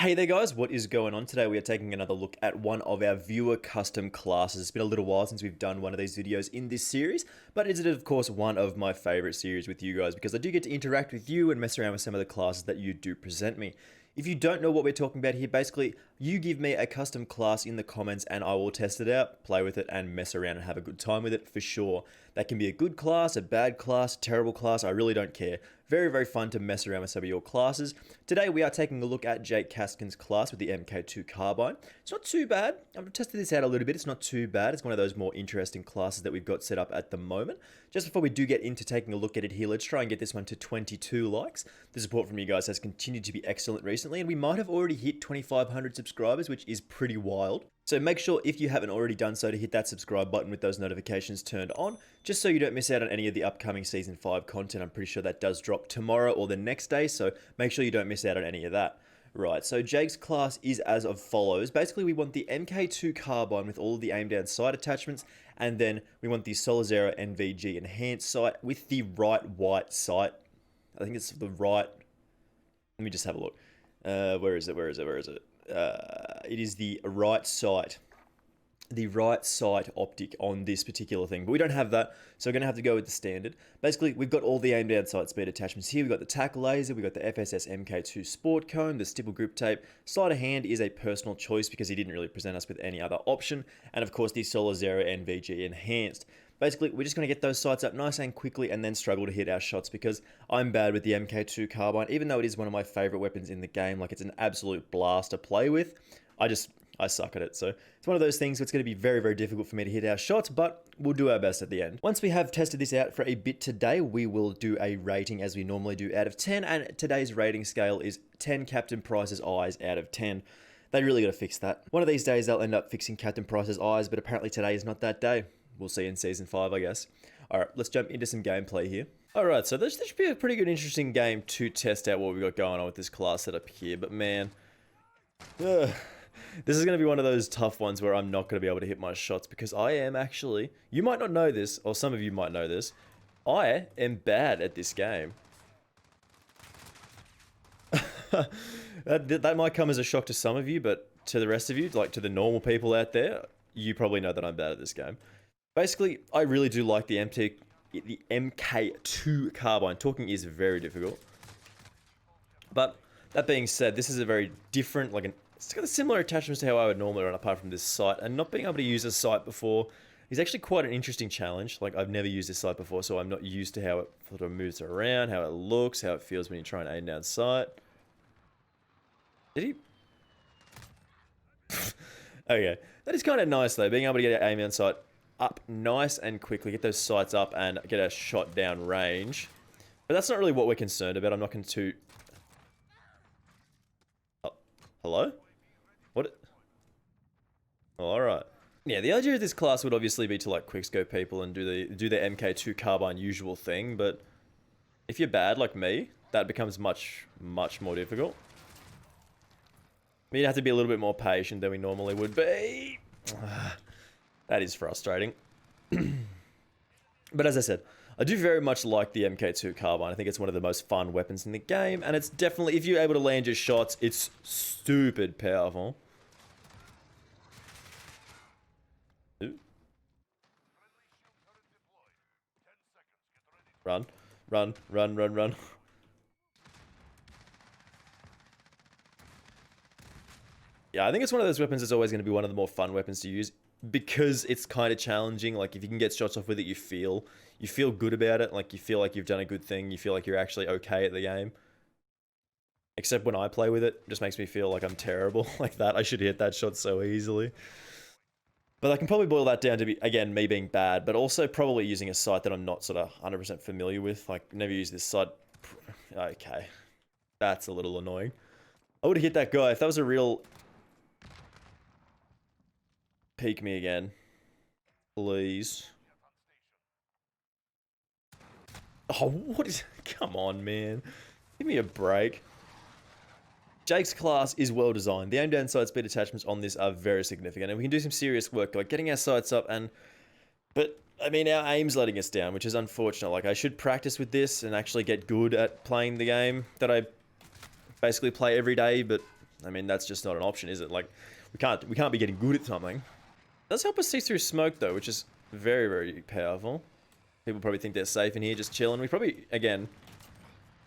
Hey there guys, what is going on? Today we are taking another look at one of our viewer custom classes. It's been a little while since we've done one of these videos in this series, but it is of course one of my favorite series with you guys because I do get to interact with you and mess around with some of the classes that you do present me. If you don't know what we're talking about here, basically you give me a custom class in the comments and I will test it out, play with it and mess around and have a good time with it for sure. That can be a good class, a bad class, a terrible class, I really don't care. Very, very fun to mess around with some of your classes. Today we are taking a look at Jake Kaskin's class with the MK2 Carbine. It's not too bad. I've tested this out a little bit. It's not too bad. It's one of those more interesting classes that we've got set up at the moment. Just before we do get into taking a look at it here, let's try and get this one to 22 likes. The support from you guys has continued to be excellent recently, and we might have already hit 2,500 subscribers, which is pretty wild. So make sure if you haven't already done so to hit that subscribe button with those notifications turned on, just so you don't miss out on any of the upcoming Season 5 content. I'm pretty sure that does drop tomorrow or the next day, so make sure you don't miss out on any of that. Right, so Jake's class is as of follows. Basically, we want the MK2 Carbine with all of the aim down sight attachments, and then we want the Solazero NVG enhanced sight with the right white sight. I think it's the right... Let me just have a look. Where is it? It is the right sight optic on this particular thing, but we don't have that, so we're going to have to go with the standard. Basically, we've got all the aim down sight speed attachments here. We've got the tack laser, we've got the FSS MK2 sport cone, the stipple grip tape. Sleight of hand is a personal choice because he didn't really present us with any other option, and of course the Solazero NVG enhanced. Basically, we're just going to get those sights up nice and quickly and then struggle to hit our shots because I'm bad with the MK2 Carbine. Even though it is one of my favorite weapons in the game, like it's an absolute blast to play with, I suck at it. So it's one of those things that's going to be very, very difficult for me to hit our shots, but we'll do our best at the end. Once we have tested this out for a bit today, we will do a rating as we normally do out of 10, and today's rating scale is 10 Captain Price's eyes out of 10. They really got to fix that. One of these days they'll end up fixing Captain Price's eyes, but apparently today is not that day. We'll see in Season 5, I guess. Alright, let's jump into some gameplay here. Alright, so this should be a pretty good, interesting game to test out what we've got going on with this class setup here, but man... This is going to be one of those tough ones where I'm not going to be able to hit my shots because I am actually... You might not know this, or some of you might know this. I am bad at this game. That might come as a shock to some of you, but to the rest of you, like to the normal people out there, you probably know that I'm bad at this game. Basically, I really do like the MK2 Carbine. Talking is very difficult. But that being said, this is a very different, it's got similar attachments to how I would normally run apart from this sight, and not being able to use this sight before is actually quite an interesting challenge. Like, I've never used this sight before, so I'm not used to how it sort of moves around, how it looks, how it feels when you try and aim down sight. Did he? Okay, that is kind of nice though, being able to get our aim down sight up nice and quickly, get those sights up and get a shot down range. But that's not really what we're concerned about. I'm not going to... Oh, hello? What? Oh, alright. Yeah, the idea of this class would obviously be to like quickscope people and do the MK2 Carbine usual thing, but if you're bad like me, that becomes much more difficult. You'd have to be a little bit more patient than we normally would be. That is frustrating. But as I said, I do very much like the MK2 Carbine. I think it's one of the most fun weapons in the game, and it's definitely, if you're able to land your shots, it's stupid powerful. Ooh. Run, run, run, run, run. Yeah, I think it's one of those weapons that's always going to be one of the more fun weapons to use because it's kind of challenging. Like, if you can get shots off with it, you feel good about it. Like, you feel like you've done a good thing. You feel like you're actually okay at the game. Except when I play with it, just makes me feel like I'm terrible. Like that, I should hit that shot so easily. But I can probably boil that down to, again, me being bad, but also probably using a sight that I'm not sort of 100% familiar with. Like, never used this sight. Okay. That's a little annoying. I would have hit that guy if that was a real... Peek me again. Please. Oh, what is... Come on, man. Give me a break. Jake's class is well designed. The aim down sight speed attachments on this are very significant, and we can do some serious work, like getting our sights up and... But, I mean, our aim's letting us down, which is unfortunate. Like, I should practice with this and actually get good at playing the game that I basically play every day, but I mean, that's just not an option, is it? Like, we can't be getting good at something. It does help us see through smoke though, which is very, very powerful. People probably think they're safe in here, just chilling. We probably, again,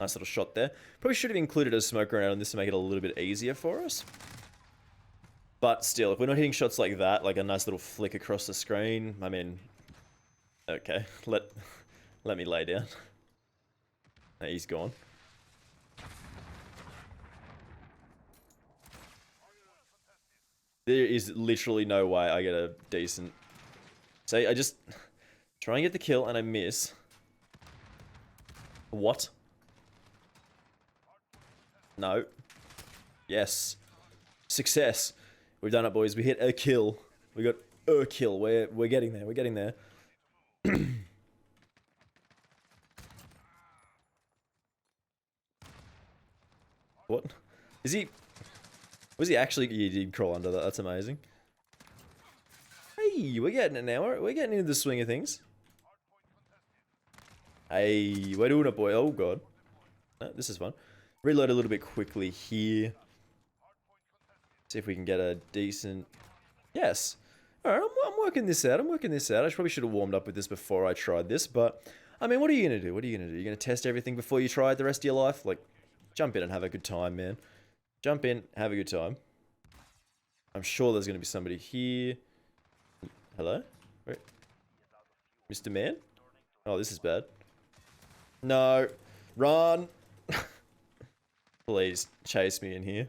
nice little shot there. Probably should have included a smoke grenade on this to make it a little bit easier for us. But still, if we're not hitting shots like that, like a nice little flick across the screen, I mean, okay, let me lay down. No, he's gone. There is literally no way I get a decent... See, I just try and get the kill and I miss. What? No. Yes. Success. We've done it, boys. We hit a kill. We got a kill. We're getting there. We're getting there. What? Is he... Was he actually... He did crawl under that. That's amazing. Hey, we're getting it now. We're getting into the swing of things. Hey, we're doing it, boy. Oh, God. No, this is fun. Reload a little bit quickly here. See if we can get a decent... Yes. Alright, I'm working this out. I'm working this out. I probably should have warmed up with this before I tried this, but... I mean, what are you going to do? What are you going to do? You're going to test everything before you try it the rest of your life? Like, jump in and have a good time, man. Jump in, have a good time. I'm sure there's going to be somebody here. Hello? Wait. Mr. Man? Oh, this is bad. No. Run! Please, chase me in here.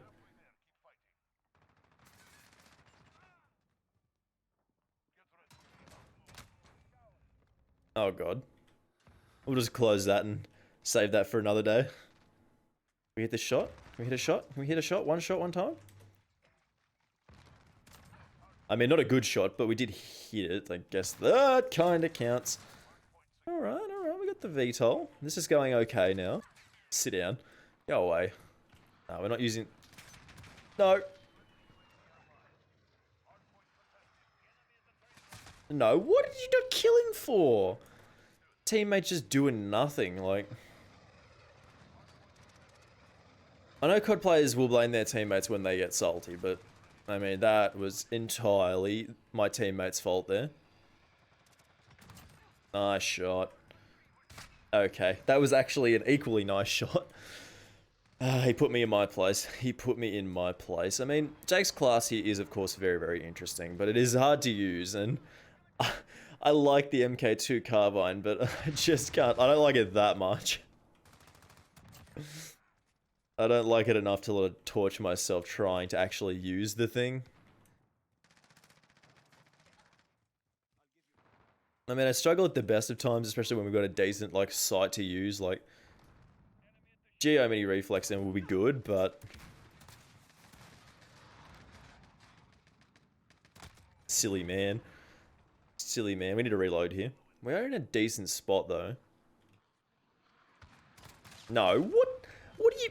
Oh, God. We'll just close that and save that for another day. Can we hit this shot? Can we hit a shot? Can we hit a shot? One shot, one time? I mean, not a good shot, but we did hit it. I guess that kind of counts. Alright, alright. We got the VTOL. This is going okay now. Sit down. Go away. No, we're not using... No. No, what did you not kill him for? Teammate just doing nothing, like... I know COD players will blame their teammates when they get salty, but... I mean, that was entirely my teammate's fault there. Nice shot. Okay, that was actually an equally nice shot. He put me in my place. He put me in my place. I mean, Jake's class here is, of course, very, very interesting, but it is hard to use, and I like the MK2 Carbine, but I just can't. I don't like it that much. I don't like it enough to let it torture myself trying to actually use the thing. I mean, I struggle at the best of times, especially when we've got a decent, like, sight to use, like... Geo mini reflex then will be good, but... Silly man. Silly man. We need to reload here. We are in a decent spot, though. No, what? What do you...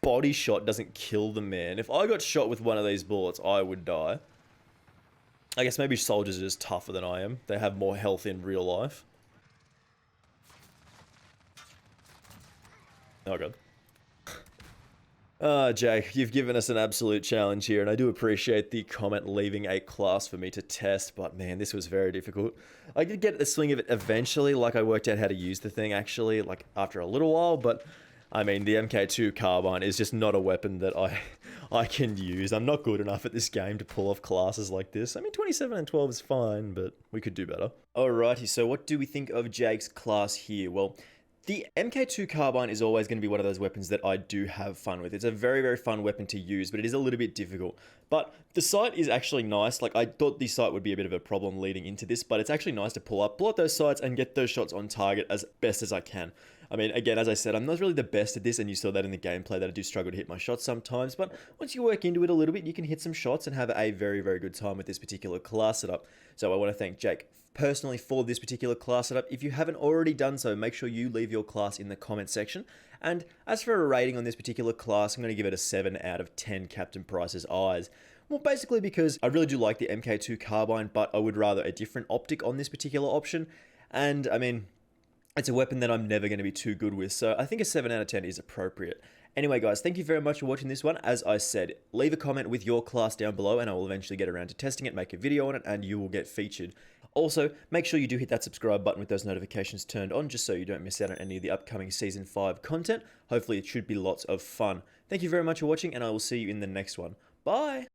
Body shot doesn't kill the man. If I got shot with one of these bullets, I would die. I guess maybe soldiers are just tougher than I am. They have more health in real life. Oh, God. Jake, you've given us an absolute challenge here, and I do appreciate the comment leaving a class for me to test, but man, this was very difficult. I did get the swing of it eventually, like I worked out how to use the thing actually, like after a little while, but I mean, the MK2 Carbine is just not a weapon that I can use. I'm not good enough at this game to pull off classes like this. I mean, 27 and 12 is fine, but we could do better. Alrighty, so what do we think of Jake's class here? Well, the MK2 Carbine is always going to be one of those weapons that I do have fun with. It's a very, very fun weapon to use, but it is a little bit difficult. But the sight is actually nice. Like, I thought the sight would be a bit of a problem leading into this, but it's actually nice to pull up those sights and get those shots on target as best as I can. I mean, again, as I said, I'm not really the best at this, and you saw that in the gameplay that I do struggle to hit my shots sometimes, but once you work into it a little bit, you can hit some shots and have a very, very good time with this particular class setup. So I want to thank Jake personally for this particular class setup. If you haven't already done so, make sure you leave your class in the comment section. And as for a rating on this particular class, I'm going to give it a 7 out of 10 Captain Price's eyes. Well, basically because I really do like the MK2 Carbine, but I would rather a different optic on this particular option. And, I mean, it's a weapon that I'm never going to be too good with, so I think a 7 out of 10 is appropriate. Anyway, guys, thank you very much for watching this one. As I said, leave a comment with your class down below and I will eventually get around to testing it, make a video on it, and you will get featured. Also, make sure you do hit that subscribe button with those notifications turned on just so you don't miss out on any of the upcoming Season 5 content. Hopefully it should be lots of fun. Thank you very much for watching and I will see you in the next one. Bye!